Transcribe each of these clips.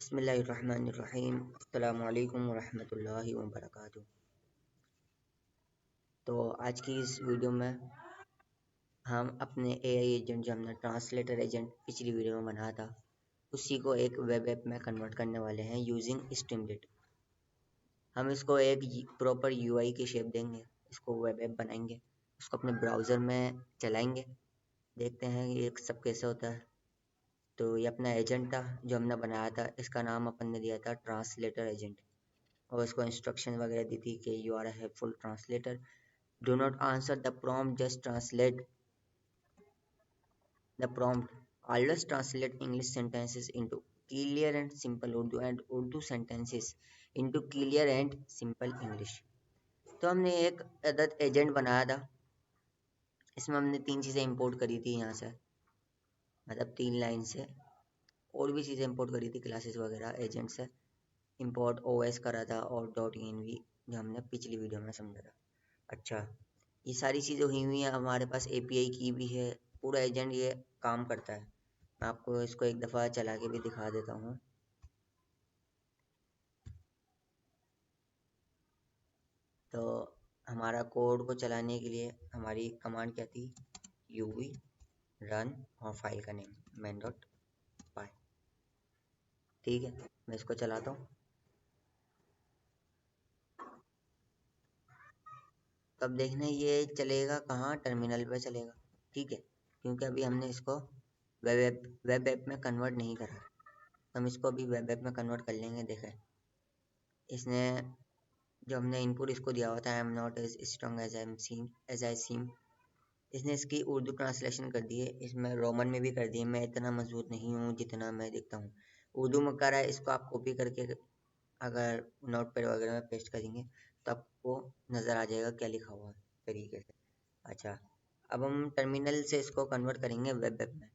बिस्मिल्लाहिर्रहमानिर्रहीम। अस्सलामु अलैकुम वरहमतुल्लाहि वबरकातुहू। तो आज की इस वीडियो में हम अपने एआई एजेंट जो हमने ट्रांसलेटर एजेंट पिछली वीडियो में बनाया था उसी को एक वेब ऐप में कन्वर्ट करने वाले हैं यूजिंग स्ट्रीमलीट। हम इसको एक प्रॉपर यूआई की शेप देंगे, इसको वेब ऐप बनाएंगे, उसको अपने ब्राउज़र में चलाएंगे, देखते हैं ये सब कैसे होता है। तो ये अपना एजेंट था जो हमने बनाया था, इसका नाम अपन ने दिया था ट्रांसलेटर एजेंट और इसको इंस्ट्रक्शन वगैरह दी थी कि you are a helpful translator, do not answer the prompt, just translate the prompt, always translate English sentences into clear and simple Urdu and Urdu sentences into clear and simple English. तो हमने एक अदद एजेंट बनाया था, इसमें हमने 3 चीज़ें इंपोर्ट करी थी यहाँ से, मतलब 3 लाइन से, और भी चीज़ें इंपोर्ट करी थी क्लासेस वगैरह एजेंट से। इंपोर्ट ओएस करा था और .env जो हमने पिछली वीडियो में समझा था। अच्छा, ये सारी चीज़ें हुई हैं, हमारे पास एपीआई की भी है, पूरा एजेंट ये काम करता है। मैं आपको इसको एक दफ़ा चला के भी दिखा देता हूँ। तो हमारा कोड को चलाने के लिए हमारी कमांड क्या थी, uv रन और फाइल का नेम main.py। ठीक है, मैं इसको चलाता हूँ। तब देखना ये चलेगा कहाँ, टर्मिनल पे चलेगा। ठीक है, क्योंकि अभी हमने इसको वेब ऐप में कन्वर्ट नहीं करा, हम इसको अभी वेब ऐप में कन्वर्ट कर लेंगे। देखें, इसने जो हमने इनपुट इसको दिया हुआ था, I am not as strong as I seem, इसने इसकी उर्दू ट्रांसलेशन कर दी है, इसमें रोमन में भी कर दी है। मैं इतना मजबूत नहीं हूँ जितना मैं दिखता हूँ। उर्दू में कर रहा है, इसको आप कॉपी करके अगर नोट पैड वगैरह में पेस्ट करेंगे तो आपको नज़र आ जाएगा क्या लिखा हुआ है तरीके से। अच्छा, अब हम टर्मिनल से इसको कन्वर्ट करेंगे वेब ऐप में।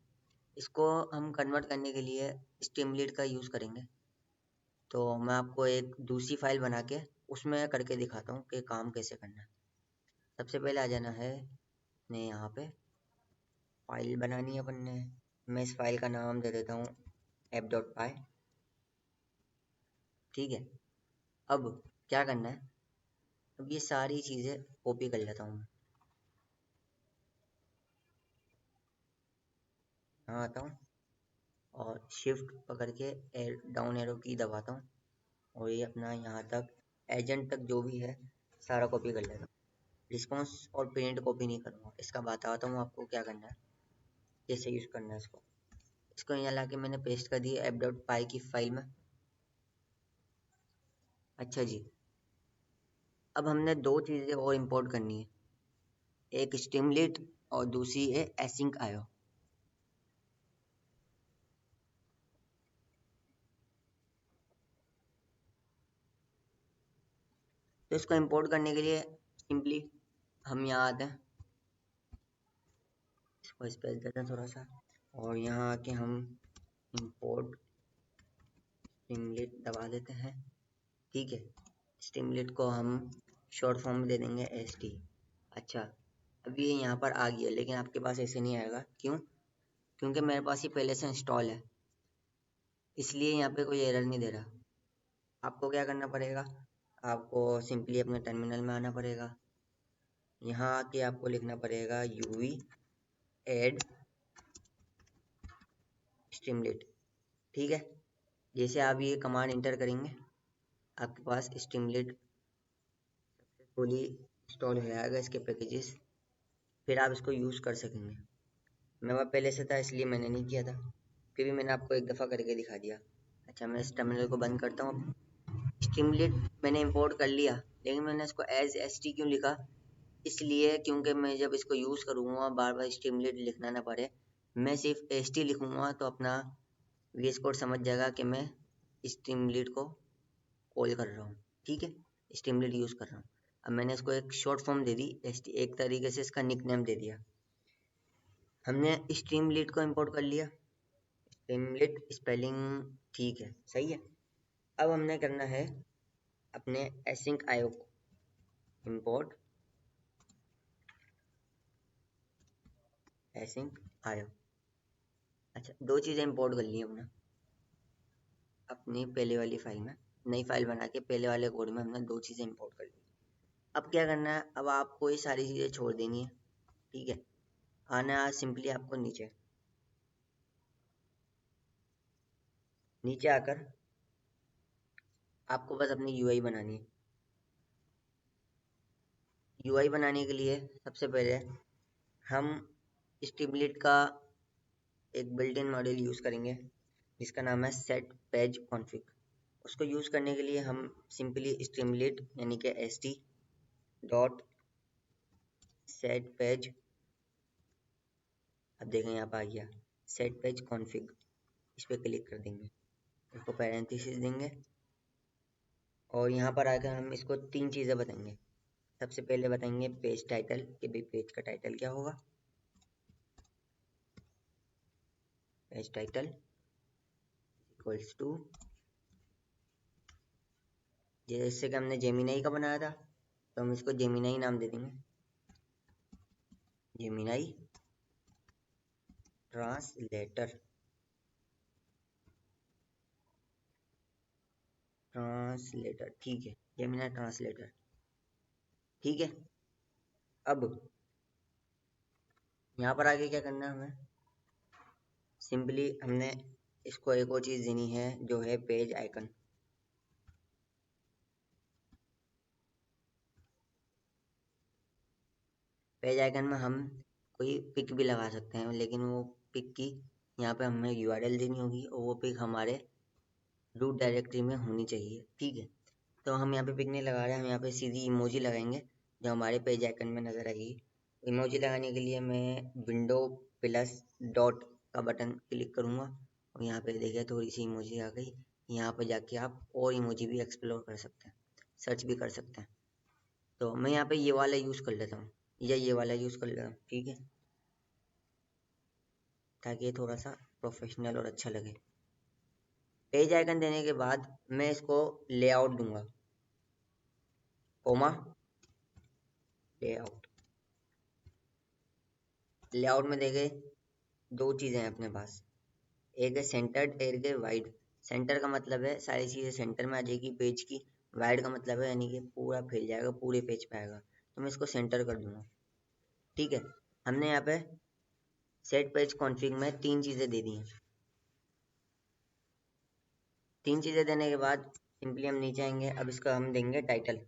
इसको हम कन्वर्ट करने के लिए स्ट्रीमलीट का यूज़ करेंगे। तो मैं आपको एक दूसरी फाइल बना के उसमें करके दिखाता हूँ कि काम कैसे करना है। सबसे पहले आ जाना है ने यहाँ पे फाइल बनानी है अपन ने। मैं इस फाइल का नाम दे देता हूँ app.py। ठीक है, अब क्या करना है, अब ये सारी चीज़ें कॉपी कर लेता हूँ मैं। यहाँ आता हूँ और शिफ्ट पकड़ के डाउन एरो की दबाता हूँ और ये अपना यहाँ तक एजेंट तक जो भी है सारा कॉपी कर लेता हूँ। रिस्पॉन्स और प्रिंट कॉपी नहीं करूँगा, इसका बताता हूँ आपको क्या करना है, कैसे यूज़ करना है इसको। इसको यहाँ ला के मैंने पेस्ट कर दिया app.py की फाइल में। अच्छा जी, अब हमने 2 चीज़ें और इंपोर्ट करनी है, एक स्ट्रीमलीट और दूसरी है एसिंक आयो। तो इसको इंपोर्ट करने के लिए सिंपली हम यहाँ आते हैं, इसको स्पेस देते हैं थोड़ा सा, और यहाँ आके हम इंपोर्ट स्ट्रीमलीट दबा देते हैं। ठीक है, स्ट्रीमलीट को हम शॉर्ट फॉर्म में दे देंगे ST। अच्छा, अभी ये यहाँ पर आ गया, लेकिन आपके पास ऐसे नहीं आएगा। क्यों? क्योंकि मेरे पास ये पहले से इंस्टॉल है, इसलिए यहाँ पे कोई एरर नहीं दे रहा। आपको क्या करना पड़ेगा, आपको सिंपली अपने टर्मिनल में आना पड़ेगा। यहाँ आके आपको लिखना पड़ेगा uv add स्ट्रीमलीट। ठीक है, जैसे आप ये कमांड इंटर करेंगे आपके पास स्ट्रीमलीट सक्सेसफुली इंस्टॉल हो जाएगा, इसके पैकेजेस, फिर आप इसको यूज़ कर सकेंगे। मेरे पास पहले से था इसलिए मैंने नहीं किया था, फिर भी मैंने आपको एक दफ़ा करके दिखा दिया। अच्छा, मैं इस टर्मिनल को बंद करता हूँ। स्ट्रीमलीट मैंने इंपोर्ट कर लिया, लेकिन मैंने इसको एज ST क्यों लिखा, इसलिए क्योंकि मैं जब इसको यूज़ करूँगा बार बार स्ट्रीमलीट लिखना ना पड़े। मैं सिर्फ ST लिखूँगा तो अपना VS कोड समझ जाएगा कि मैं स्ट्रीमलीट को कॉल कर रहा हूँ। ठीक है, स्ट्रीमलीट यूज़ कर रहा हूँ। अब मैंने इसको एक शॉर्ट फॉर्म दे दी ST, एक तरीके से इसका निक नेम दे दिया। हमने स्ट्रीमलीट को इंपोर्ट कर लिया, स्ट्रीमलीट स्पेलिंग ठीक है, सही है। अब हमने करना है अपने एसिंक आयो को इंपोर्ट एसिंक आयो। अच्छा, 2 चीज़ें इंपोर्ट कर ली हमने, अपनी पहले वाली फाइल में नई फाइल बना के पहले वाले कोड में हमने दो चीज़ें इंपोर्ट कर ली। अब क्या करना है, अब आपको ये सारी चीज़ें छोड़ देनी है, ठीक है। आना है सिंपली आपको नीचे, नीचे आकर आपको बस अपनी यूआई बनानी है। यूआई बनाने के लिए सबसे पहले हम स्ट्रीमलीट का एक बिल्ट इन मॉड्यूल यूज़ करेंगे जिसका नाम है सेट पेज कॉन्फ़िग। उसको यूज़ करने के लिए हम सिंपली स्ट्रीमलीट यानी कि st डॉट सेट पेज, अब देखें यहाँ पर आ गया सेट पेज कॉन्फ़िग, इस पर क्लिक कर देंगे, इसको पैरेंथेसिस देंगे और यहाँ पर आकर हम इसको तीन चीज़ें बताएंगे। सबसे पहले बताएंगे पेज टाइटल कि भाई पेज का टाइटल क्या होगा, पेज टाइटल इक्वल्स टू, जैसे कि हमने जेमिनाई का बनाया था तो हम इसको जेमिनाई नाम दे देंगे, जेमिनाई ट्रांसलेटर, ट्रांसलेटर ठीक है, जेमिनाई ट्रांसलेटर ठीक है। अब यहाँ पर आगे क्या करना है हमें, सिंपली हमने इसको एक और चीज़ देनी है जो है पेज आइकन। पेज आइकन में हम कोई पिक भी लगा सकते हैं, लेकिन वो पिक की यहाँ पे हमें यूआरएल देनी होगी और वो पिक हमारे रूट डायरेक्टरी में होनी चाहिए, ठीक है। तो हम यहाँ पे पिक नहीं लगा रहे हैं, हम यहाँ पे सीधी इमोजी लगाएंगे जो हमारे पेज आइकन में नज़र आएगी। इमोजी लगाने के लिए मैं विंडो प्लस डॉट का बटन क्लिक करूँगा और यहाँ पे देखिए थोड़ी सी इमोजी आ गई। यहाँ पे जाके आप और इमोजी भी एक्सप्लोर कर सकते हैं, सर्च भी कर सकते हैं। तो मैं यहाँ पे ये वाला यूज़ कर लेता हूँ या ये वाला यूज़ कर लेता हूँ, ठीक है, ताकि ये थोड़ा सा प्रोफेशनल और अच्छा लगे। पेज आइकन देने के बाद मैं इसको लेआउट दूंगा, कोमा लेआउट। लेआउट में देखे दो चीज़ें हैं अपने पास, एक है सेंटर्ड, एक है वाइड। सेंटर का मतलब है सारी चीज़ें सेंटर में आ जाएगी पेज की, वाइड का मतलब है यानी कि पूरा फैल जाएगा, पूरे पेज पे आएगा, तो मैं इसको सेंटर कर दूंगा, ठीक है। हमने यहाँ पे सेट पेज कॉन्फ़िग में तीन चीज़ें दे दी हैं। तीन चीज़ें देने के बाद सिंपली हम नीचे आएंगे, अब इसका हम देंगे टाइटल,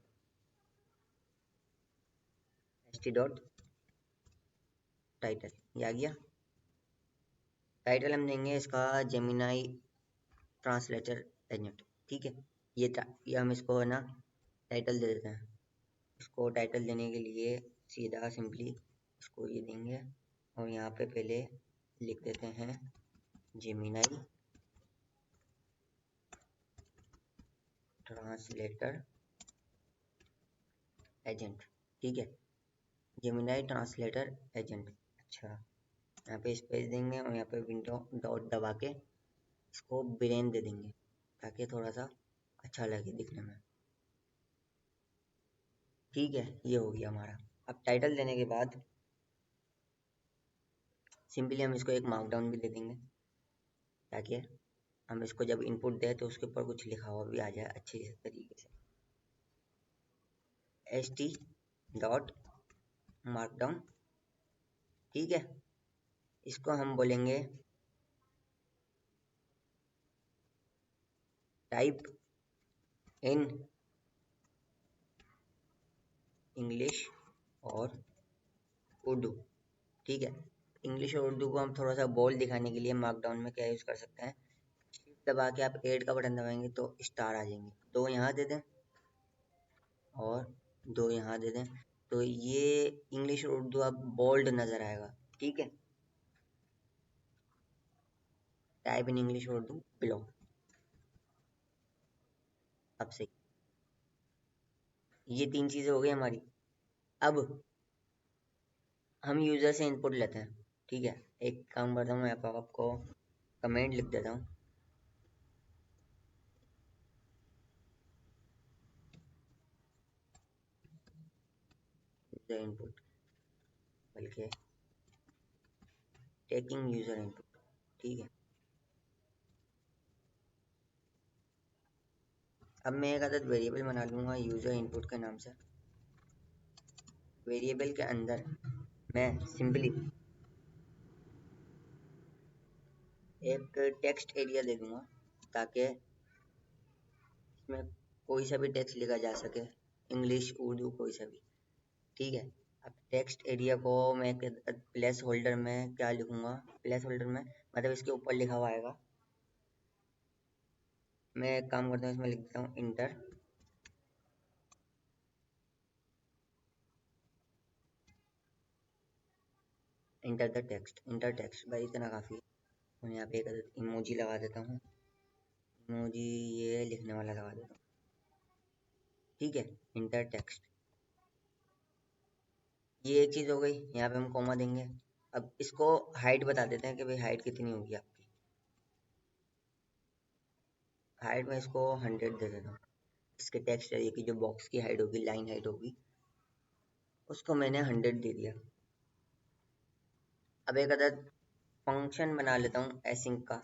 st डॉट टाइटल, ये आ गया। टाइटल हम देंगे इसका जेमिनाई ट्रांसलेटर एजेंट, ठीक है। ये हम इसको है ना टाइटल दे देते हैं। इसको टाइटल देने के लिए सीधा सिंपली इसको ये देंगे और यहाँ पे पहले लिख देते हैं जेमिनाई ट्रांसलेटर एजेंट, ठीक है, जेमिनाई ट्रांसलेटर एजेंट। अच्छा, यहाँ पे स्पेस देंगे और यहाँ पे विंडो डॉट दबा के इसको ब्रेन दे देंगे ताकि थोड़ा सा अच्छा लगे दिखने में, ठीक है। ये हो गया हमारा। अब टाइटल देने के बाद सिंपली हम इसको एक मार्कडाउन भी दे देंगे ताकि हम इसको जब इनपुट दें तो उसके ऊपर कुछ लिखा हुआ भी आ जाए अच्छे तरीके से। st डॉट मार्कडाउन, ठीक है। इसको हम बोलेंगे टाइप इन इंग्लिश और उर्दू, ठीक है। इंग्लिश और उर्दू को हम थोड़ा सा बोल्ड दिखाने के लिए मार्कडाउन में क्या यूज़ कर सकते हैं, शिफ्ट दबा के आप ऐड का बटन दबाएंगे तो स्टार आ जाएंगे, दो यहाँ दे दें और दो यहाँ दे दें, तो ये इंग्लिश और उर्दू अब बोल्ड नज़र आएगा, ठीक है। टाइप इन इंग्लिश और उर्दू बिलो, अब से ये तीन चीज़ें हो गई हमारी। अब हम यूज़र से इनपुट लेते हैं, ठीक है। एक काम करता हूँ, मैं आपको कमेंट लिख देता हूँ, यूज़र इनपुट बल्कि टेकिंग यूज़र इनपुट, ठीक है। अब मैं एक अदद वेरिएबल बना लूँगा यूज़र इनपुट के नाम से। वेरिएबल के अंदर मैं सिंपली एक टेक्स्ट एरिया दे दूँगा ताकि इसमें कोई सा भी टेक्स्ट लिखा जा सके, इंग्लिश उर्दू कोई सा भी। ठीक है, अब टेक्स्ट एरिया को मैं प्लेस होल्डर में क्या लिखूँगा, प्लेस होल्डर में मतलब इसके ऊपर लिखा हुआ आएगा। मैं एक काम करता हूँ, इसमें लिख देता हूँ inter enter the text. Inter text भाई इतना काफ़ी है। और यहाँ पे एक इमोजी लगा देता हूँ, इमोजी ये लिखने वाला लगा देता हूँ। ठीक है, इंटर टेक्स्ट, ये एक चीज़ हो गई। यहाँ पे हम कॉमा देंगे। अब इसको हाइट बता देते हैं कि भाई हाइट कितनी होगी आपकी। हाइट में इसको 100 दे देता हूँ। इसके टेक्स्ट एरिया की जो बॉक्स की हाइट होगी, लाइन हाइट होगी, उसको मैंने 100 दे दिया। अब एक अदद फंक्शन बना लेता हूँ एसिंक का,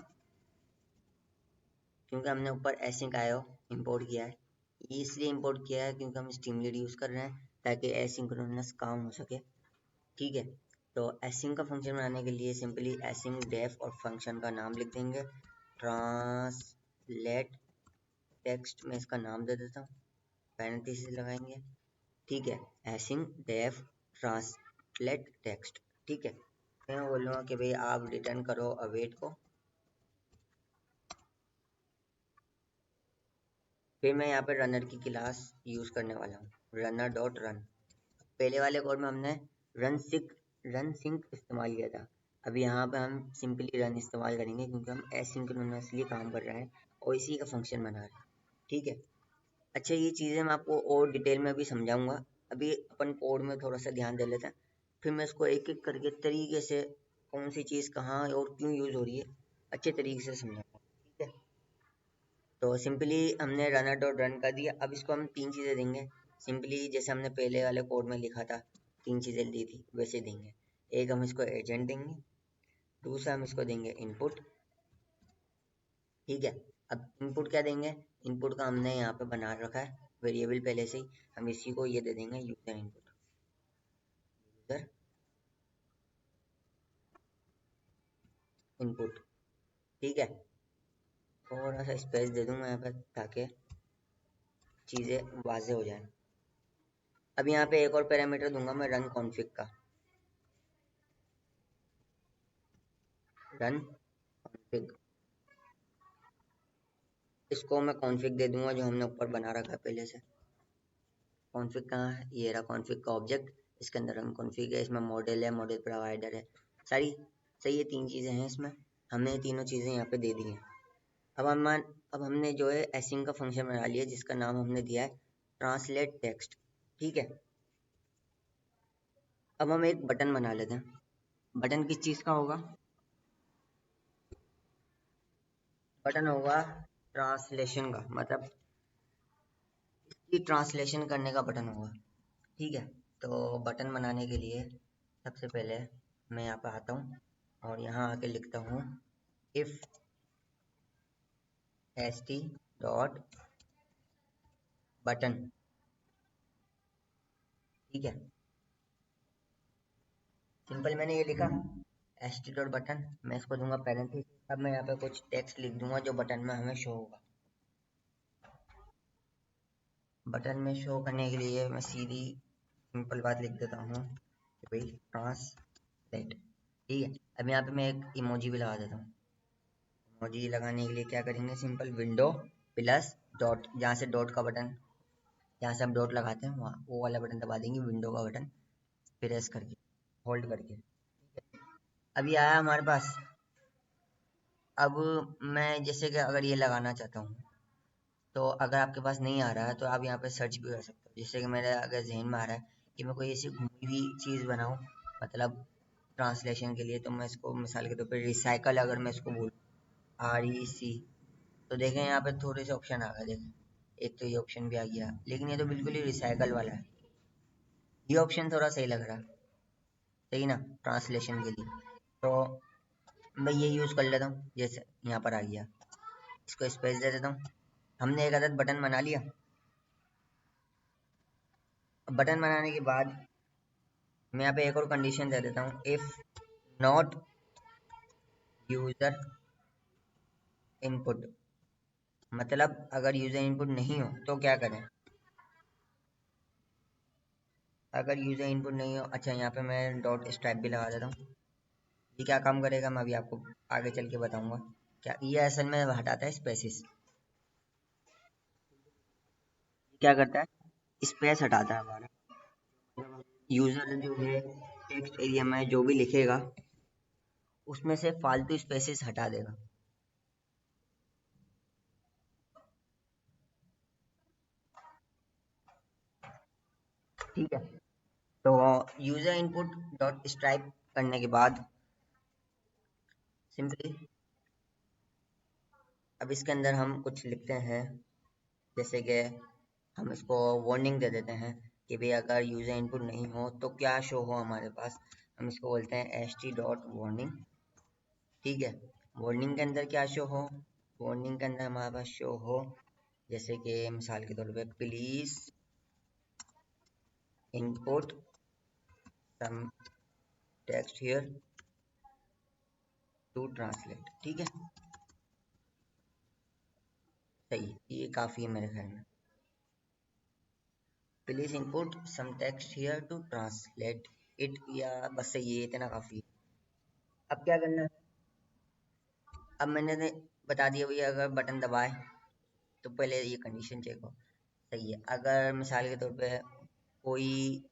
क्योंकि हमने ऊपर एसिंक आयो इंपोर्ट किया है। ये इसलिए इंपोर्ट किया है क्योंकि हम स्ट्रीमलीड यूज़ कर रहे हैं ताकि एसिंक्रोनस काम हो सके। ठीक है, तो एसिंक का फंक्शन बनाने के लिए सिंपली एसिंक डेफ और फंक्शन का नाम लिख देंगे। ट्रांसलेट टेक्स्ट में इसका नाम दे देता हूँ, पैरेंथेसिस लगाएंगे। ठीक है, एसिंक डेफ ट्रांसलेट टेक्स्ट। ठीक है, मैं बोलूँगा कि भाई आप रिटर्न करो अवेट को। फिर मैं यहाँ पे रनर की क्लास यूज़ करने वाला हूँ, रनर डॉट रन। पहले वाले कोड में हमने रन सिंक इस्तेमाल किया था। अभी यहाँ पे हम सिंपली रन इस्तेमाल करेंगे क्योंकि हम एसिंक्रोनसली काम कर रहे हैं और इसी का फंक्शन बना रहे हैं। ठीक है, अच्छा ये चीज़ें मैं आपको और डिटेल में अभी समझाऊंगा। अभी अपन कोड में थोड़ा सा ध्यान दे लेते हैं, फिर मैं इसको एक एक करके तरीके से कौन सी चीज़ कहाँ और क्यों यूज़ हो रही है अच्छे तरीके से समझाऊंगा। ठीक है, तो सिंपली हमने रनर डॉट रन कर दिया। अब इसको हम तीन चीज़ें देंगे, सिंपली जैसे हमने पहले वाले कोड में लिखा था, तीन चीज़ें दी थी वैसे देंगे। एक हम इसको एजेंट देंगे, दूसरा हम इसको देंगे इनपुट। ठीक है, अब इनपुट क्या देंगे, इनपुट का हमने यहाँ पे बना रखा है वेरिएबल पहले से ही, हम इसी को ये दे देंगे यूजर इनपुट, यूजर इनपुट। ठीक है, थोड़ा सा स्पेस दे दूंगा यहाँ पर ताकि चीज़ें वाजे हो जाए। अब यहाँ पे एक और पैरामीटर दूंगा मैं रन कॉन्फ़िग का, रन कॉन्फ़िग। इसको मैं कॉन्फ़िग दे दूंगा जो हमने ऊपर बना रखा है पहले से। कॉन्फ़िग कहाँ है, ये रहा कॉन्फ़िग का ऑब्जेक्ट, इसके अंदर रन कॉन्फ़िग है, इसमें मॉडल है, मॉडल प्रोवाइडर है, सारी सही है। तीन चीज़ें हैं इसमें, हमने ये तीनों चीज़ें यहाँ पे दे दी हैं। अब हमने जो है एसिंक का फंक्शन बना लिया जिसका नाम हमने दिया है ट्रांसलेट टेक्स्ट। ठीक है, अब हम एक बटन बना लेते हैं। बटन किस चीज़ का होगा, बटन होगा ट्रांसलेशन का, मतलब इसकी ट्रांसलेशन करने का बटन होगा। ठीक है, तो बटन बनाने के लिए सबसे पहले मैं यहाँ पे आता हूँ और यहाँ आके लिखता हूँ if S T dot button. ठीक है, सिंपल मैंने ये लिखा एस टी डॉट बटन, मैं इसको दूंगा पैरेंथेसिस। अब मैं यहाँ पे कुछ टेक्स्ट लिख दूंगा जो बटन में हमें शो होगा। बटन में शो करने के लिए मैं सीधी सिंपल बात लिख देता हूँ कि भाई ट्रांसलेट। ठीक है, अब यहाँ पे मैं एक इमोजी भी लगा देता हूँ। इमोजी लगाने के लिए क्या करेंगे, सिंपल विंडो प्लस डॉट, जहाँ से डॉट का बटन, जहाँ से हम डॉट लगाते हैं वहाँ वो वाला बटन दबा देंगे, विंडो का बटन प्रेस करके, होल्ड करके। अभी आया हमारे पास। अब मैं जैसे कि अगर ये लगाना चाहता हूँ, तो अगर आपके पास नहीं आ रहा है तो आप यहाँ पे सर्च भी कर सकते हो। जैसे कि मेरे अगर जहन में आ रहा है कि मैं कोई ऐसी घूमी हुई चीज़ बनाऊँ, मतलब ट्रांसलेशन के लिए, तो मैं इसको मिसाल के तौर पे रिसाइकल अगर मैं इसको बोलूँ, REC, तो देखें यहाँ पे थोड़े से ऑप्शन आ गए। देखें, एक तो ये ऑप्शन भी आ गया, लेकिन ये तो बिल्कुल ही रिसाइकल वाला है। ये ऑप्शन थोड़ा सही लग रहा है, सही ना, ट्रांसलेशन के लिए। तो मैं ये यूज़ कर लेता हूँ, जैसे यहाँ पर आ गया, इसको स्पेस दे देता हूँ। हमने एक अदद बटन बना लिया। बटन बनाने के बाद मैं यहाँ पे एक और कंडीशन दे देता हूँ, इफ नॉट यूजर इनपुट, मतलब अगर यूजर इनपुट नहीं हो तो क्या करें। अगर यूजर इनपुट नहीं हो, अच्छा यहाँ पे मैं डॉट स्ट्राइप भी लगा देता हूँ। ये क्या काम करेगा मैं अभी आपको आगे चल के बताऊंगा। क्या ये असल में हटाता है स्पेसिस, क्या करता है स्पेस हटाता है हमारा। यूजर जो है टेक्स्ट एरिया में जो भी लिखेगा उसमें से फालतू स्पेसेस हटा देगा। ठीक है, तो यूजर इनपुट डॉट स्ट्राइप करने के बाद सिंपली अब इसके अंदर हम कुछ लिखते हैं, जैसे कि हम इसको वार्निंग दे देते हैं कि भाई अगर यूजर इनपुट नहीं हो तो क्या शो हो हमारे पास। हम इसको बोलते हैं एच टी डॉट वार्निंग। ठीक है, वार्निंग के अंदर क्या शो हो, वार्निंग के अंदर हमारे पास शो हो जैसे कि मिसाल के तौर पे please input some text here to translate. ठीक है, सही, ये काफ़ी है मेरे ख्याल में। Please input some text here to translate it, या बस सही है, इतना काफ़ी है। अब क्या करना है, अब मैंने बता दिया भैया अगर बटन दबाए तो पहले ये कंडीशन चेक हो। सही है, अगर मिसाल के तौर पे कोई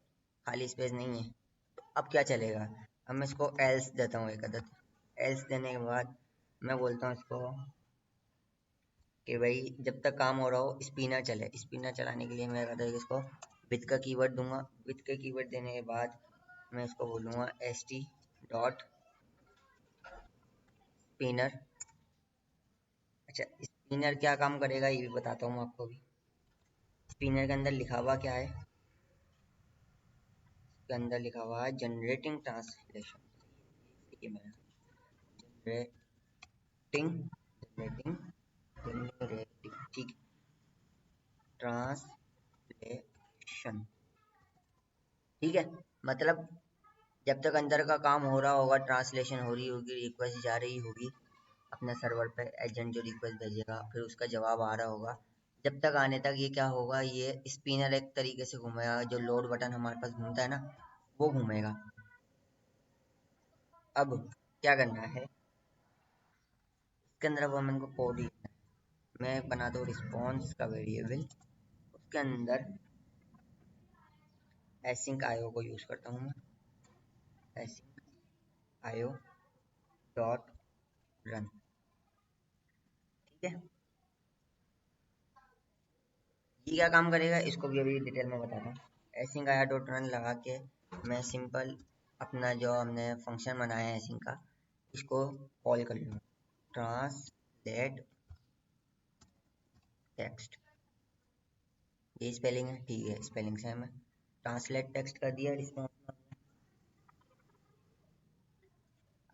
खाली स्पेस नहीं है तो अब क्या चलेगा। अब मैं इसको एल्स देता हूँ एक अदद। एल्स देने के बाद मैं बोलता हूँ इसको कि भाई जब तक काम हो रहा हो स्पिनर चले। स्पिनर चलाने के लिए मैं कहता हूँ इसको विथ का कीवर्ड दूंगा। विथ का कीवर्ड देने के बाद मैं इसको बोलूँगा एस टी डॉट स्पिनर। अच्छा, स्पिनर क्या काम करेगा ये भी बताता हूँ मैं आपको भी। स्पिनर के अंदर लिखा हुआ क्या है, इसके अंदर लिखा हुआ है जनरेटिंग ट्रांसलेशन। ठीक है, मेरा जनरेटिंग जनरेटिंग जनरेटिंग ठीक, ट्रांसलेशन। ठीक है, मतलब जब तक अंदर का काम हो रहा होगा, ट्रांसलेशन हो रही होगी, रिक्वेस्ट जा रही होगी अपने सर्वर पे, एजेंट जो रिक्वेस्ट भेजेगा फिर उसका जवाब आ रहा होगा, जब तक आने तक ये क्या होगा, ये स्पिनर एक तरीके से घूमेगा। जो लोड बटन हमारे पास घूमता है ना वो घूमेगा। अब क्या करना है, इसके अंदर अब हम इनको कोड लिखना है। मैं बना दो रिस्पॉन्स का वेरिएबल, उसके अंदर एसिंक आईओ को यूज करता हूँ मैं। Async IO dot run. ठीक है, ये क्या काम करेगा इसको भी अभी डिटेल में बताता हूँ। एसिंक आया डॉट रन लगा के मैं सिंपल अपना जो हमने फंक्शन बनाया है एसिंक का, इसको कॉल कर लूँगा ट्रांसलेट टेक्स्ट। ये स्पेलिंग है, ठीक है, स्पेलिंग से हमें ट्रांसलेट टेक्स्ट कर दिया रिस्पॉन्स।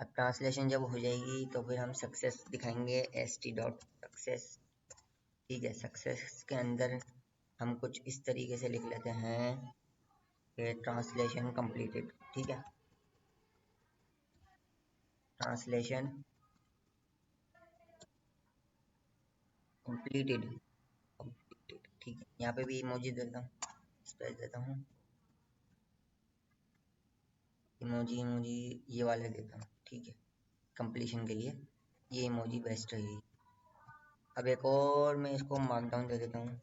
अब ट्रांसलेशन जब हो जाएगी तो फिर हम सक्सेस दिखाएंगे एस टी डॉट सक्सेस। ठीक है, सक्सेस के अंदर हम कुछ इस तरीके से लिख लेते हैं कि ट्रांसलेशन कंप्लीटेड। ठीक है, ट्रांसलेशन कंप्लीटेड कंप्लीटेड। ठीक है, यहाँ पे भी इमोजी देता हूँ, स्पेस देता हूँ, इमोजी इमोजी ये वाले देता हूँ। ठीक है, कंप्लीशन के लिए ये इमोजी बेस्ट रहेगी। अब एक और मैं इसको मार्कडाउन दे देता हूँ।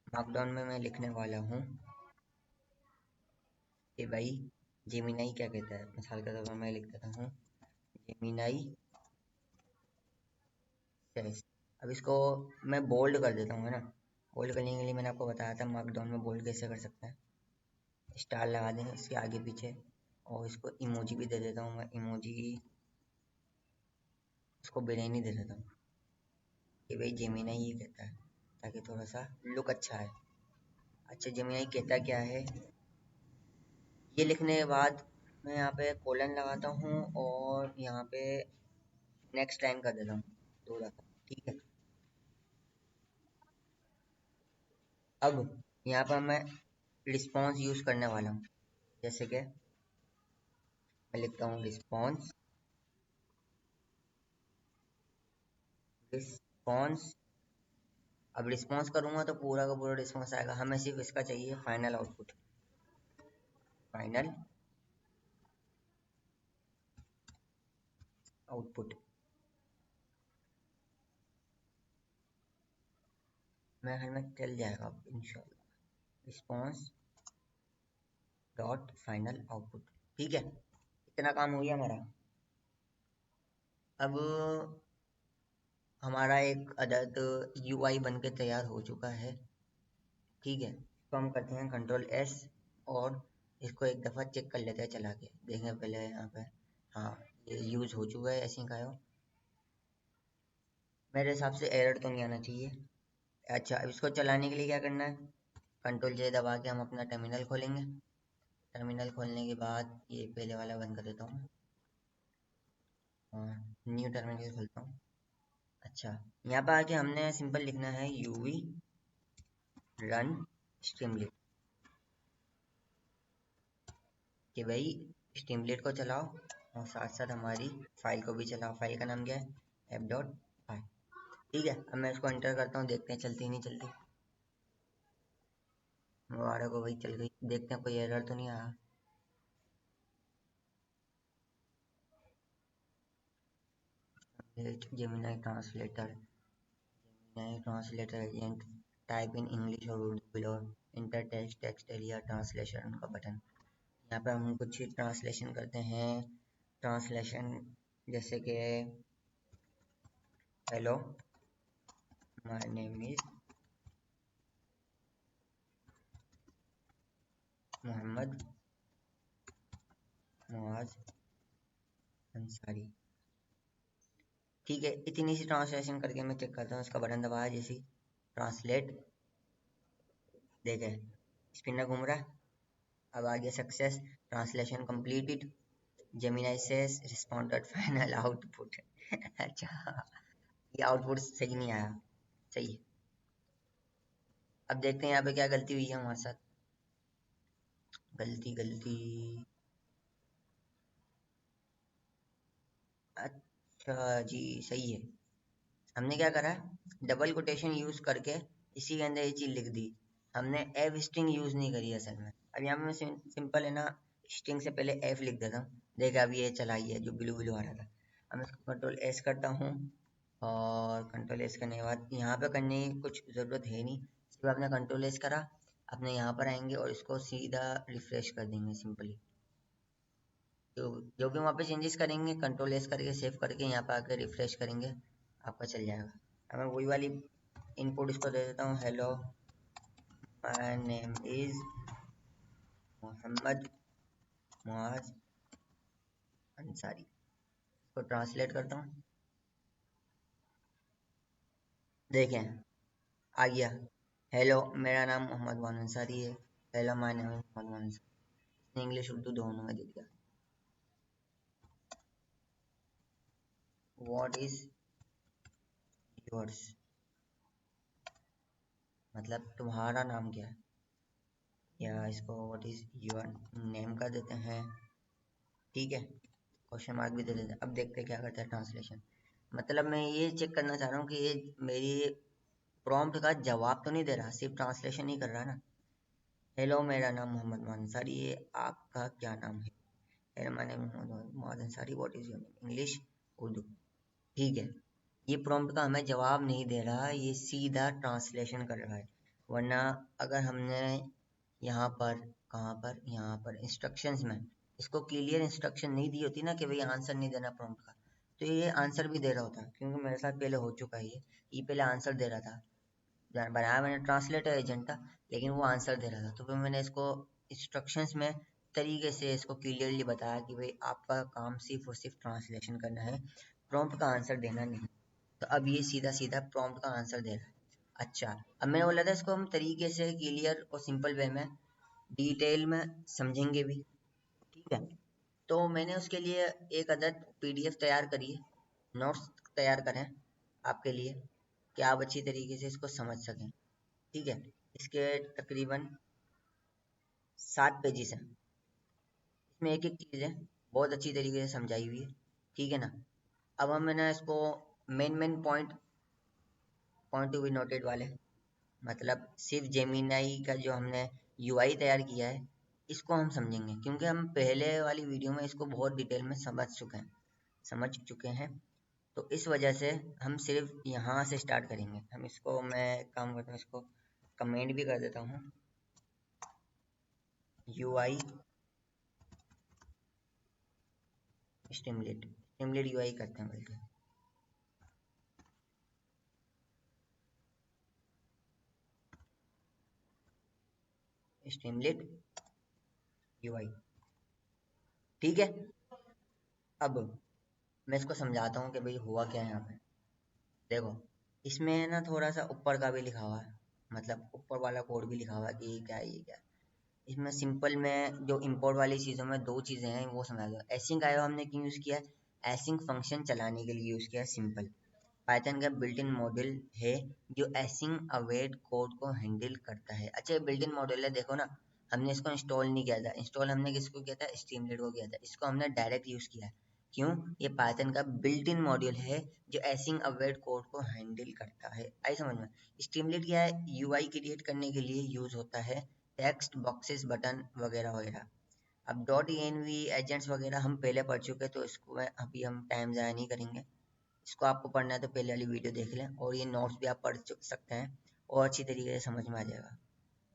मार्कडाउन में मैं लिखने वाला हूँ कि भाई जेमिनाई क्या कहता है। मिसाल के तौर पर मैं लिख देता हूँ जेमिनाई सेस। अब इसको मैं बोल्ड कर देता हूँ, है ना। बोल्ड करने के लिए मैंने आपको बताया था मार्कडाउन में बोल्ड कैसे कर सकते हैं। स्टार लगा दें इसके आगे पीछे, और इसको इमोजी भी दे देता हूँ मैं। इमोजी इसको बिरयानी दे देता हूँ कि भाई जेमिनाई ये कहता है, ताकि थोड़ा सा लुक अच्छा है। अच्छा, जेमिनाई कहता क्या है ये लिखने के बाद मैं यहाँ पे कोलन लगाता हूँ और यहाँ पे नेक्स्ट लाइन कर देता हूँ 2 दफ़ा। ठीक है, अब यहाँ पर मैं रिस्पॉन्स यूज करने वाला हूँ, जैसे कि मैं लिखता हूँ रिस्पॉन्स, रिस्पॉन्स। अब रिस्पॉन्स करूंगा तो पूरा का पूरा रिस्पॉन्स आएगा, हमें सिर्फ इसका चाहिए फाइनल आउटपुट, फाइनल आउटपुट। मैं हमें चल जाएगा अब इंशाल्लाह, रिस्पॉन्स डॉट फाइनल आउटपुट। ठीक है, इतना काम हो गया हमारा। अब हमारा एक अदद यूआई बन के तैयार हो चुका है। ठीक है, तो हम करते हैं कंट्रोल एस और इसको एक दफ़ा चेक कर लेते हैं चला के, देखें पहले यहाँ पे। हाँ, ये यूज़ हो चुका है ऐसे ही का। मेरे हिसाब से एरर तो नहीं आना चाहिए। अच्छा, अब इसको चलाने के लिए क्या करना है, कंट्रोल जे दबा के हम अपना टर्मिनल खोलेंगे। टर्मिनल खोलने के बाद ये पहले वाला बंद कर देता हूँ, न्यू टर्मिनल खोलता हूँ। अच्छा, यहाँ पर आके हमने सिंपल लिखना है यूवी रन स्ट्रीमलेट, कि भाई स्ट्रीमलेट को चलाओ और साथ साथ हमारी फाइल को भी चलाओ। फाइल का नाम क्या है, एफ डॉट फाइल। ठीक है, अब मैं इसको एंटर करता हूँ, देखते हैं चलती नहीं चलती। मुबारक हो भाई, चल गई। देखते हैं कोई एरर तो नहीं आया। Gemini translator, Gemini translator agent, type in English और Urdu below, enter text, text area, translation का बटन। यहाँ पे हम कुछ ट्रांसलेशन करते हैं। ट्रांसलेशन जैसे कि hello my name is Mohammad Muaz Ansari. ठीक है, इतनी सी ट्रांसलेशन करके मैं चेक करता हूँ, इसका बटन दबाया जैसे ट्रांसलेट, देखे स्पिनर घूम रहा है। अब आ गया success, translation completed, Gemini says responded final output. अच्छा, ये आउटपुट सही नहीं आया। सही है, अब देखते हैं यहाँ पे क्या गलती हुई है हमारे साथ। गलती गलती, अच्छा जी, सही है। हमने क्या करा, डबल कोटेशन यूज करके इसी के अंदर ये चीज लिख दी। हमने एफ स्ट्रिंग यूज नहीं करी असल में। अब यहाँ पे मैं सिंपल है ना, स्ट्रिंग से पहले एफ लिख देता हूँ। देखा अभी ये चला ही है जो ब्लू ब्लू आ रहा था। अब मैं इसको कंट्रोल एस करता हूँ, और कंट्रोल एस करने के बाद यहाँ पे करने की कुछ ज़रूरत है नहीं, सिर्फ आपने कंट्रोल एस करा, अपने यहाँ पर आएंगे और इसको सीधा रिफ्रेश कर देंगे सिंपली। तो जो भी वहाँ पे चेंजेस करेंगे कंट्रोल एस करके सेव करके यहाँ पे आकर रिफ्रेश करेंगे, आपका चल जाएगा। अब मैं वही वाली इनपुट इसको दे देता हूँ, hello my name is Mohammad Muaz Ansari. इसको ट्रांसलेट करता हूँ, देखें आ गया, हेलो मेरा नाम मोहम्मद मुआज अंसारी है, hello my name is Mohammad Muaz Ansari. English Urdu दोनों में दे दिया। व्हाट इज योर्स, मतलब तुम्हारा नाम क्या है, या इसको व्हाट इज योर नेम का देते हैं। ठीक है, क्वेश्चन मार्क भी दे देते हैं। अब देखते हैं क्या करता है ट्रांसलेशन। मतलब मैं ये चेक करना चाह रहा हूँ कि ये मेरी प्रॉम्प्ट का जवाब तो नहीं दे रहा, सिर्फ ट्रांसलेशन ही कर रहा है ना। हेलो मेरा नाम मोहम्मद मुआज अंसारी है, आपका क्या नाम है, hello my name Mohammad Muaz Ansari, what is your name, English Urdu. ठीक है, ये प्रॉम्प्ट का हमें जवाब नहीं दे रहा, ये सीधा ट्रांसलेशन कर रहा है। वरना अगर हमने यहाँ पर, कहाँ पर, यहाँ पर इंस्ट्रक्शंस में इसको क्लियर इंस्ट्रक्शन नहीं दी होती ना कि भाई आंसर नहीं देना प्रॉम्प्ट का, तो ये आंसर भी दे रहा होता। क्योंकि मेरे साथ पहले हो चुका है ये पहले आंसर दे रहा था। बनाया मैंने ट्रांसलेटर एजेंट था, लेकिन वो आंसर दे रहा था। तो फिर मैंने इसको इंस्ट्रक्शंस में तरीके से इसको क्लियरली बताया कि भाई आपका काम सिर्फ और सिर्फ ट्रांसलेशन करना है, प्रॉम्प्ट का आंसर देना नहीं। तो अब ये सीधा सीधा प्रॉम्प्ट का आंसर दे रहा है। अच्छा, अब मैंने बोला था इसको हम तरीके से क्लियर और सिंपल वे में डिटेल में समझेंगे भी। ठीक है, तो मैंने उसके लिए एक अदद पीडीएफ तैयार करी है, नोट्स तैयार करें आपके लिए कि आप अच्छी तरीके से इसको समझ सकें। ठीक है, इसके तकरीबन 7 पेजेस हैं। इसमें एक एक चीज़ है बहुत अच्छी तरीके से समझाई हुई है, ठीक है ना। अब हम है ना इसको main main point to be noted वाले, मतलब सिर्फ जेमिनाई का जो हमने यूआई तैयार किया है इसको हम समझेंगे, क्योंकि हम पहले वाली वीडियो में इसको बहुत डिटेल में समझ चुके हैं। तो इस वजह से हम सिर्फ यहाँ से स्टार्ट करेंगे। हम इसको, मैं काम करता हूँ, इसको कमेंट भी कर देता हूँ, यूआई स्टिमुलेट यूआई करते हैं बल्कि। स्टिमुलेट यूआई, ठीक है। अब मैं इसको समझाता हूँ कि भाई हुआ क्या है यहाँ पे। देखो, इसमें है ना थोड़ा सा ऊपर का भी लिखा हुआ है, मतलब ऊपर वाला कोड भी लिखा हुआ है कि ये क्या है ये क्या है। इसमें सिंपल में जो इंपोर्ट वाली चीज़ों में दो चीज़ें हैं वो समझा दो। एसिंक आयो हमने क्यों यूज़ किया है, एसिंक फंक्शन चलाने के लिए यूज़ किया है। सिंपल पाइथन का बिल्ट इन मॉड्यूल है जो एसिंक अवेट कोड को हैंडल करता है। अच्छा, ये बिल्ट इन मॉड्यूल है, देखो ना, हमने इसको इंस्टॉल नहीं किया था। इंस्टॉल हमने किसको किया था, स्ट्रीमलेट को किया था। इसको हमने डायरेक्ट यूज़ किया है। क्यों, ये पाइथन का बिल्ट इन मॉड्यूल है जो एसिंक अवेट कोड को हैंडल करता है। आई समझ में। स्ट्रीमलेट क्या है, यूआई क्रिएट करने के लिए यूज़ होता है, टेक्स्ट बॉक्सेस बटन वगैरह वगैरह। अब डॉट env एजेंट्स वगैरह हम पहले पढ़ चुके हैं, तो इसको अभी हम टाइम ज़ाया नहीं करेंगे। इसको आपको पढ़ना है तो पहले वाली वीडियो देख लें, और ये नोट्स भी आप पढ़ सकते हैं और अच्छी तरीके से समझ में आ जाएगा।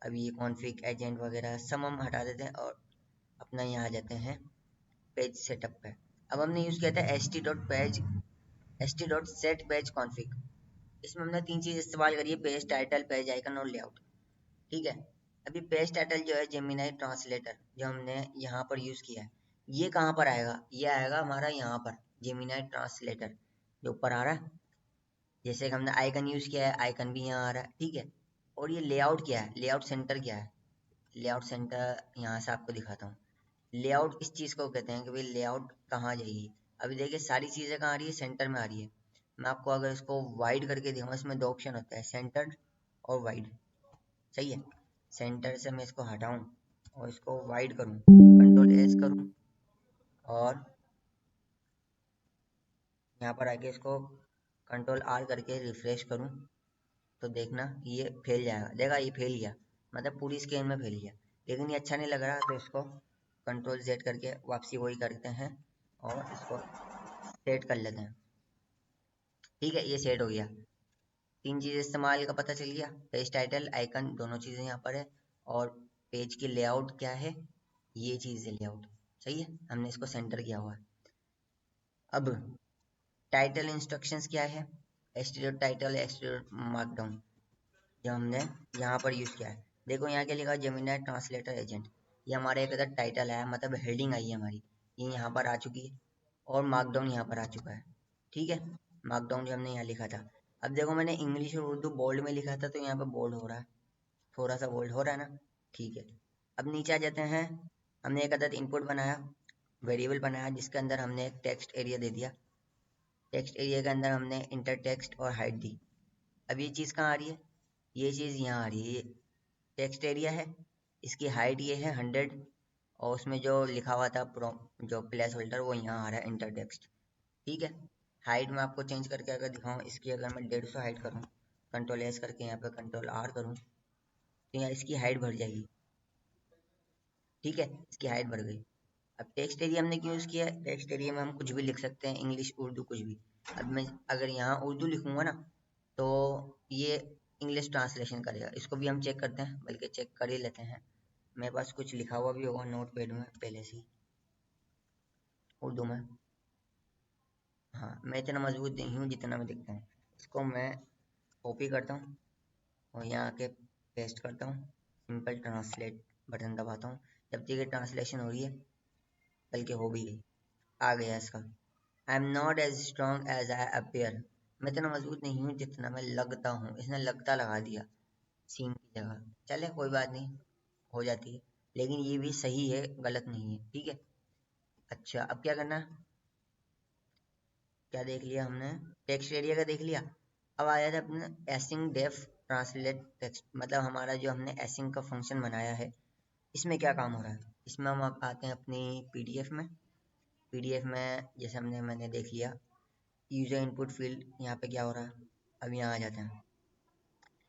अभी ये कॉन्फ़िग एजेंट वगैरह सब हम हटा देते हैं और अपना यहाँ आ जाते हैं पेज सेटअप पे। अब हमने यूज़ किया था st.set पेज कॉन्फ़िग। इसमें हमने तीन चीज़ इस्तेमाल करी है, पेज टाइटल, पेज आइकन और लेआउट, ठीक है। अभी पेज टाइटल जो है जेमिनाई ट्रांसलेटर जो हमने यहाँ पर यूज़ किया है, ये कहाँ पर आएगा, ये आएगा हमारा यहाँ पर जेमिनाई ट्रांसलेटर जो ऊपर आ रहा है। जैसे कि हमने आइकन यूज़ किया है, आइकन भी यहाँ आ रहा है, ठीक है। और ये लेआउट क्या है, लेआउट सेंटर क्या है, लेआउट सेंटर यहाँ से आपको दिखाता हूँ। लेआउट इस चीज़ को कहते हैं कि भाई लेआउट कहाँ जाएगी। अभी देखिए सारी चीज़ें कहाँ आ रही है, सेंटर में आ रही है। मैं आपको अगर इसको वाइड करके दिखाऊँ, इसमें दो ऑप्शन होता है, सेंटर्ड और वाइड, सही है। सेंटर से मैं इसको हटाऊँ और इसको वाइड करूँ, कंट्रोल एस करूँ और यहाँ पर आके इसको कंट्रोल आर करके रिफ्रेश करूँ, तो देखना ये फैल जाएगा। देखा, ये फैल गया, मतलब पूरी स्क्रीन में फैल गया। लेकिन ये अच्छा नहीं लग रहा, तो इसको कंट्रोल जेड करके वापसी वही करते हैं और इसको सेट कर लेते हैं, ठीक है। ये सेट हो गया। तीन चीज़ इस्तेमाल का पता चल गया, पेज टाइटल, आइकन, दोनों चीज़ें यहाँ पर है। और पेज की लेआउट क्या है, ये चीज़ है लेआउट, सही है। हमने इसको सेंटर किया हुआ है। अब टाइटल इंस्ट्रक्शंस क्या है, एस्टीरियो टाइटल, एस्टीरियो मार्कडाउन, जो हमने यहाँ पर यूज़ किया है। देखो यहाँ क्या लिखा, जेमिनी ट्रांसलेटर एजेंट, ये हमारा एक अदर टाइटल है, मतलब हेडिंग आई है हमारी, ये यहाँ पर आ चुकी है। और मार्कडाउन यहाँ पर आ चुका है, ठीक है। मार्कडाउन जो हमने यहाँ लिखा था। अब देखो मैंने इंग्लिश और उर्दू बोल्ड में लिखा था, तो यहाँ पर बोल्ड हो रहा है, थोड़ा सा बोल्ड हो रहा है ना, ठीक है। अब नीचे आ जाते हैं। हमने एक अदर इनपुट बनाया, वेरिएबल बनाया, जिसके अंदर हमने एक टेक्स्ट एरिया दे दिया। टेक्स्ट एरिया के अंदर हमने इंटर टेक्स्ट और हाइट दी। अब ये चीज़ कहाँ आ रही है, ये चीज़ यहाँ आ रही है। ये टेक्स्ट एरिया है, इसकी हाइट ये है 100, और उसमें जो लिखा हुआ था जो प्लेस होल्डर वो यहाँ आ रहा है इंटर टेक्स्ट, ठीक है। हाइट में आपको चेंज करके अगर दिखाऊँ, इसकी अगर मैं 150 हाइट करूँ, कंट्रोल एस करके यहाँ पे कंट्रोल आर करूँ, तो यहाँ इसकी हाइट बढ़ जाएगी, ठीक है। इसकी हाइट बढ़ गई। अब टेक्स्ट एरिया हमने क्यों यूज़ किया है, टेक्स्ट एरिया में हम कुछ भी लिख सकते हैं, इंग्लिश उर्दू कुछ भी। अब मैं अगर यहाँ उर्दू लिखूँगा ना, तो ये इंग्लिश ट्रांसलेशन करेगा। इसको भी हम चेक करते हैं, बल्कि चेक कर ही लेते हैं। मेरे पास कुछ लिखा हुआ भी होगा नोट पैड में पहले से ही, उर्दू में। हाँ, मैं इतना मजबूत नहीं हूँ जितना मैं दिखता हूँ। इसको मैं कॉपी करता हूँ और यहाँ आके पेस्ट करता हूँ, सिंपल ट्रांसलेट बटन दबाता हूँ। जब तक ये ट्रांसलेशन हो रही है, बल्कि हो भी गई, आ गया इसका। I am not as strong as I appear, मैं इतना मजबूत नहीं हूँ जितना मैं लगता हूँ। इसने लगता लगा दिया सीन की जगह, चले कोई बात नहीं, हो जाती है। लेकिन ये भी सही है, गलत नहीं है, ठीक है। अच्छा, अब क्या करना है, क्या देख लिया हमने, टेक्स्ट एरिया का देख लिया। अब आ जाता है अपना एसिंग डेफ ट्रांसलेट टेक्स्ट, मतलब हमारा जो हमने एसिंग का फंक्शन बनाया है इसमें क्या काम हो रहा है। इसमें हम अब आते हैं अपनी पीडीएफ में। पीडीएफ में जैसे मैंने देख लिया यूजर इनपुट फील्ड, यहाँ पे क्या हो रहा है। अब यहाँ आ जाते हैं,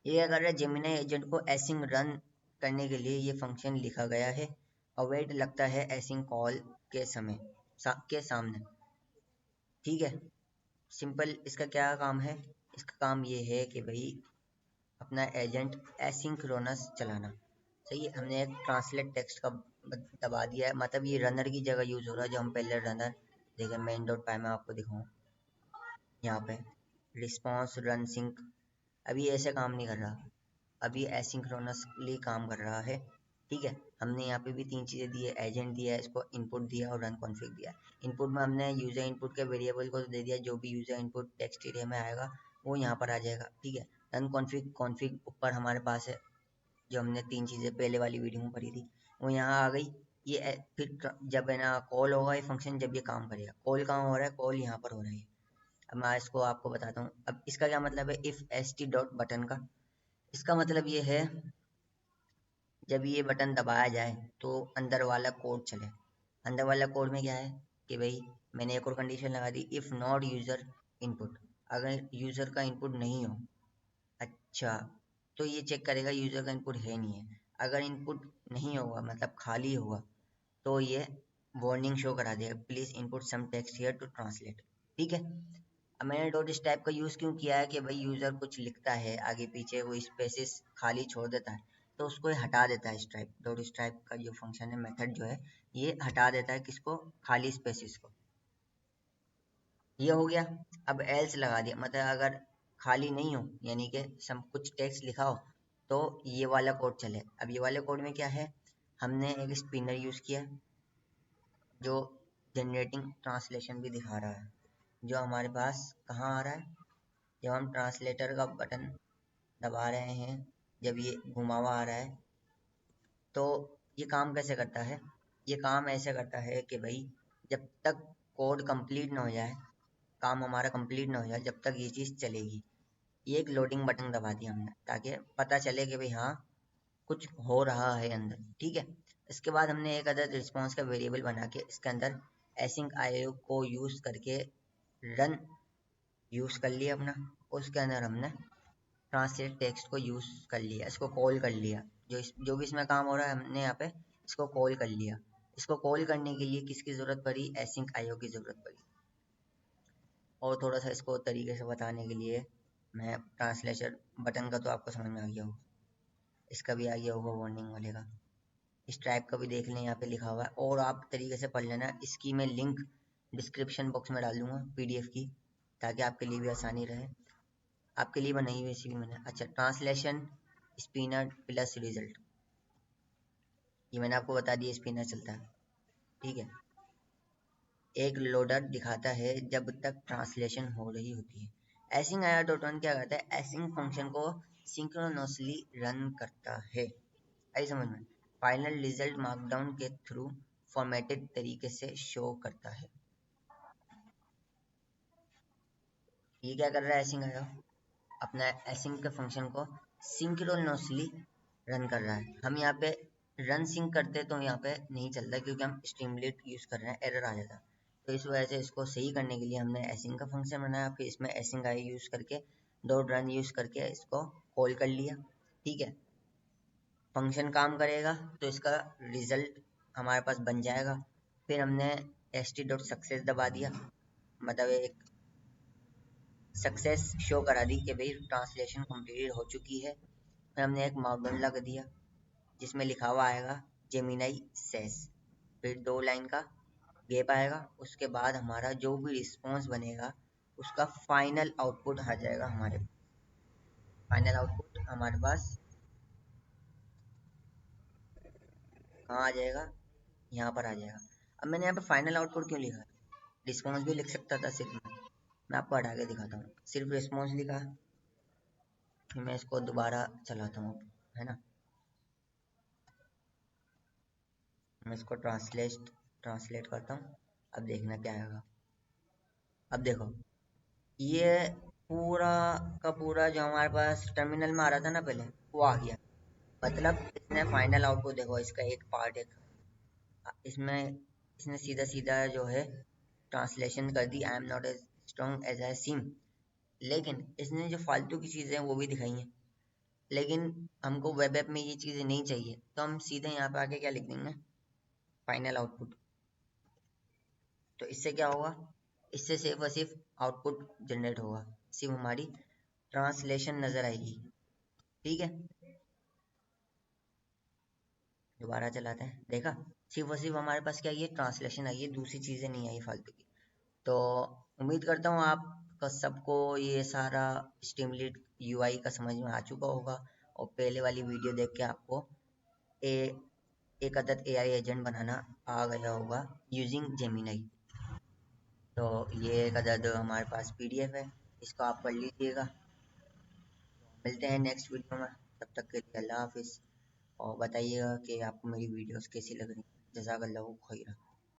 ये क्या कर रहा है, जेमिनी एजेंट को एसिंग रन करने के लिए ये फंक्शन लिखा गया है। अवेट लगता है एसिंग कॉल के समय के सामने, ठीक है। सिंपल इसका क्या काम है, इसका काम ये है कि भाई अपना एजेंट एसिंक्रोनस चलाना। सही है, हमने एक ट्रांसलेट टेक्स्ट का दबा दिया है, मतलब ये रनर की जगह यूज हो रहा है। जो हम पहले रनर देखें मेन डॉट पाई में आपको दिखाऊँ, यहाँ पे रिस्पॉन्स रन सिंक, अभी ऐसे काम नहीं कर रहा, अभी एसिंक्रोनसली काम कर रहा है, ठीक है। हमने यहाँ पे भी तीन चीज़ें दी है, एजेंट दिया है, इसको इनपुट दिया और रन कॉन्फ़िग दिया है। इनपुट में हमने यूज़र इनपुट के वेरिएबल को दे दिया, जो भी यूज़र इनपुट टेक्स्ट एरिया में आएगा वो यहाँ पर आ जाएगा, ठीक है। रन कॉन्फ़िग कॉन्फ़िग ऊपर हमारे पास है, जो हमने तीन चीज़ें पहले वाली वीडियो में पढ़ी थी वो यहाँ आ गई। ये फिर जब है ना कॉल होगा ये फंक्शन, जब ये काम करेगा, कॉल कहाँ हो रहा है, कॉल यहाँ पर हो रहा है। अब मैं इसको आपको बताता हूँ। अब इसका क्या मतलब है, if S T dot button का, इसका मतलब ये है जब ये बटन दबाया जाए तो अंदर वाला कोड चले। अंदर वाला कोड में क्या है कि भाई मैंने एक और कंडीशन लगा दी, इफ़ नॉट यूज़र इनपुट, अगर यूज़र का इनपुट नहीं हो, अच्छा, तो ये चेक करेगा यूज़र का इनपुट है नहीं है। अगर इनपुट नहीं होगा मतलब खाली होगा तो ये वार्निंग शो करा देगा, please input some text here to translate, ठीक है। अब मैंने डॉट इस टाइप का यूज़ क्यों किया है कि भाई यूज़र कुछ लिखता है आगे पीछे, वो स्पेसेस खाली छोड़ देता है तो उसको ये हटा देता है। स्ट्राइप डॉट स्ट्राइप का जो फंक्शन है, मेथड जो है, ये हटा देता है किसको, खाली स्पेसेस को। ये हो गया। अब एल्स लगा दिया, मतलब अगर खाली नहीं हो यानी कि सब कुछ टेक्स्ट लिखा हो तो ये वाला कोड चले। अब ये वाले कोड में क्या है, हमने एक स्पिनर यूज़ किया जो जनरेटिंग ट्रांसलेशन भी दिखा रहा है, जो हमारे पास कहाँ आ रहा है, जब हम ट्रांसलेटर का बटन दबा रहे हैं, जब ये घुमा हुआ आ रहा है तो ये काम कैसे करता है। ये काम ऐसे करता है कि भाई जब तक कोड कंप्लीट ना हो जाए, काम हमारा कंप्लीट ना हो जाए, जब तक ये चीज़ चलेगी। ये एक लोडिंग बटन दबा दिया हमने ताकि पता चले कि भाई हाँ कुछ हो रहा है अंदर, ठीक है। इसके बाद हमने एक अदर रिस्पॉन्स का वेरिएबल बना के इसके अंदर एसिंक आईओ को यूज़ करके रन यूज़ कर लिया अपना। उसके अंदर हमने ट्रांसलेट टेक्स्ट को यूज़ कर लिया, इसको कॉल कर लिया। जो भी इसमें काम हो रहा है हमने यहाँ पे इसको कॉल कर लिया। इसको कॉल करने के लिए किसकी ज़रूरत पड़ी, एसिंक आईओ की ज़रूरत पड़ी। और थोड़ा सा इसको तरीके से बताने के लिए, मैं ट्रांसलेशन बटन का तो आपको समझ में आ गया होगा, इसका भी आ गया होगा वार्निंग वाले का। इस टाइप का भी देख लें, यहाँ पे लिखा हुआ है और आप तरीके से पढ़ लेना। इसकी मैं लिंक डिस्क्रिप्शन बॉक्स में डाल दूँगा पीडीएफ की, ताकि आपके लिए भी आसानी रहे। आपके लिए बनाई हुई इसीलिए मैंने। अच्छा, ट्रांसलेशन स्पिनर प्लस रिजल्ट, ये मैंने आपको बता दिया स्पिनर चलता है, ठीक है। एक लोडर दिखाता है जब तक ट्रांसलेशन हो रही होती है। एसिंग आया डॉट वन क्या करता है, एसिंग फंक्शन को सिंक्रोनसली रन करता है। आई समझ में, फाइनल रिजल्ट मार्कडाउन के थ्रू फॉर्मेटेड तरीके से शो करता है। ये क्या कर रहा है एसिंग आया, अपना एसिंग के फंक्शन को सिंक्रोनसली रन कर रहा है। हम यहाँ पे रन सिंक करते तो यहाँ पे नहीं चलता क्योंकि हम स्ट्रीमलेट यूज़ कर रहे हैं, एरर आ जाता। तो इस वजह से इसको सही करने के लिए हमने एसिंग का फंक्शन बनाया, फिर इसमें एसिंग आई यूज़ करके डॉट रन यूज़ करके इसको कॉल कर लिया, ठीक है। फंक्शन काम करेगा तो इसका रिजल्ट हमारे पास बन जाएगा। फिर हमने एस टी डॉट सक्सेस दबा दिया, मतलब एक सक्सेस शो करा दी कि भाई ट्रांसलेशन कंप्लीट हो चुकी है। फिर हमने एक मापदंड लगा दिया जिसमें लिखा हुआ आएगा जेमिनाई सेस, फिर 2 लाइन का गैप आएगा। उसके बाद हमारा जो भी रिस्पॉन्स बनेगा उसका फाइनल आउटपुट आ जाएगा हमारे। फाइनल आउटपुट हमारे पास कहाँ आ जाएगा, यहाँ पर आ जाएगा। अब मैंने यहाँ पे फाइनल आउटपुट क्यों लिखा, रिस्पॉन्स भी लिख सकता था सिर्फ। मैं आपको हटा के दिखाता हूँ, सिर्फ रिस्पॉन्स लिखा। फिर मैं इसको दोबारा चलाता हूँ, है ना। मैं इसको ट्रांसलेट करता हूँ। अब देखना क्या आएगा। अब देखो, ये पूरा का पूरा जो हमारे पास टर्मिनल में आ रहा था ना पहले, वो आ गया। मतलब इसने फाइनल आउटपुट देखो, इसका एक पार्ट है इसमें, इसने सीधा सीधा जो है ट्रांसलेशन कर दी, I am not as strong as I seem. लेकिन इसने जो फालतू की चीज़ें हैं वो भी दिखाई हैं, लेकिन हमको वेब ऐप में ये चीज़ें नहीं चाहिए, तो हम सीधे यहाँ पे आके क्या लिख देंगे, फाइनल आउटपुट। तो इससे क्या होगा, इससे सिर्फ और सिर्फ आउटपुट जनरेट होगा, सिर्फ हमारी ट्रांसलेशन नज़र आएगी। ठीक है, दोबारा चलाते हैं, देखा, सिर्फ और सिर्फ हमारे पास क्या ये ट्रांसलेशन आई है, दूसरी चीज़ें नहीं आई फालतू की। तो उम्मीद करता हूँ आपका सबको ये सारा स्टीमलेट यूआई का समझ में आ चुका होगा, और पहले वाली वीडियो देख के आपको ए एक अदद एआई एजेंट बनाना आ गया होगा यूजिंग जेमिनाई। तो ये एक अदद हमारे पास पीडीएफ है, इसको आप पढ़ लीजिएगा। मिलते हैं नेक्स्ट वीडियो में, तब तक के लिए अल्लाह हाफिज़। और बताइएगा कि आपको मेरी वीडियोस कैसी लग रही हैं। जज़ाकल्लाहु खैरा।